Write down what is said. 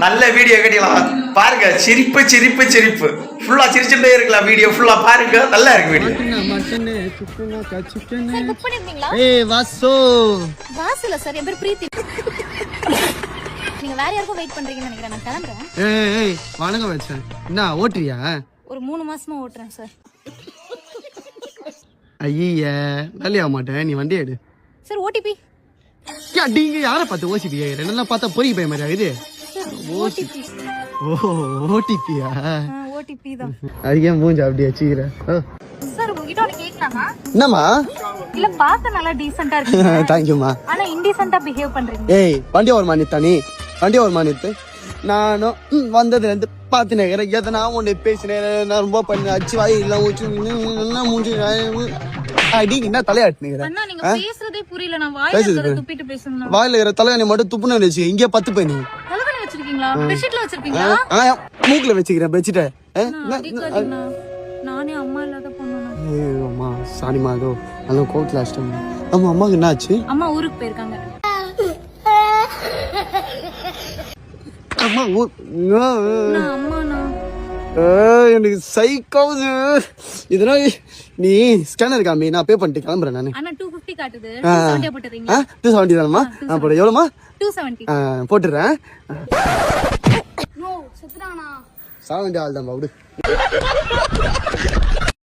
நல்ல வீடியோ கட்டிக்கலாம் பாருங்க. சிரிப்பு சிரிப்பு சிரிப்பு ஃபுல்லா சிரிச்சுட்டே இருக்கலாம். வீடியோ ஃபுல்லா பாருங்க, நல்லா இருக்கு வீடியோ. ஏய் வாசு. வாசு இல்ல சார், என் பேர் பிரீத்தி. நீங்க வேற யாருக்கும் வெயிட் பண்றீங்கன்னு நினைக்கிறேன். நான் கிளம்புறேன். ஏய் வணக்கம் வச்சேன். என்ன ஓட்டுறியா? ஒரு 3 மாசமா ஓட்டுறேன் சார். ஐய வேலையாக மாட்டேன், நீ வண்டி எடு. Sir OTP. நீங்க யாரை பார்த்து ஓசிபி ரெண்டெல்லாம் பார்த்தா பொறி பய மாதிரி ஆகுது. ஓடிபி. ஓ ஓடிபியா? ஓடிபி தான். அதுக்கே மூஞ்ச அப்படி வச்சுக்கிற. சார் உங்ககிட்ட ஒன்னு கேட்கலாமா? என்னம்மா? இல்ல பார்க்க நல்லா டீசென்ட்டா இருக்கீங்க. தேங்க்யூமா. ஆனா இன்டீசென்ட்டா பிஹேவ் பண்றீங்க. ஏய் வண்டி ஒரு மானித்தா நீ வண்டி ஒரு மானித்து. நானும் வந்ததுல இருந்து பார்த்து நேரம் எதனா ஒன்று பேசினேன். நான் ரொம்ப பண்ண அச்சு வாய் இல்லை ஊச்சு மூஞ்சி அடி என்ன தலையாட்டுனீங்க. அண்ணா நீங்க பேசுறதே புரியல. நான் வாயில துப்பிட்டு பேசணும். வாயில இருக்கிற தலைவனை மட்டும் துப்புன்னு வச்சு இங்கே 10 பண்ணி தலைவலி வச்சிருக்கீங்களா? பெட்ஷீட்ல வச்சிருக்கீங்களா? மூக்குல வச்சுக்கிறேன் பெட்ஷீட்டை. நானே அம்மா இல்லாத பொண்ணு. அம்மா சாரிமா, அதோ நல்ல கோவத்துல அஷ்டம். ஆமா அம்மாவுக்கு என்ன ஆச்சு? அம்மா ஊருக்கு போயிருக்காங்க. அம்மா அம்மாண்ணா எனக்கு சைக்காவது. இதெல்லாம் நீ ஸ்கேனர் காமி, நான் பே பண்ணிட்டு கிளம்புறேன். நான் அண்ணா 250 காட்டுது. 270 போட்டுறீங்களா? 270 தானம்மா? நான் போட எவ்வளோமா? 270 போட்டுறேன். நோ செத்துறானா? சாக வேண்டிய ஆள் தான் விடு.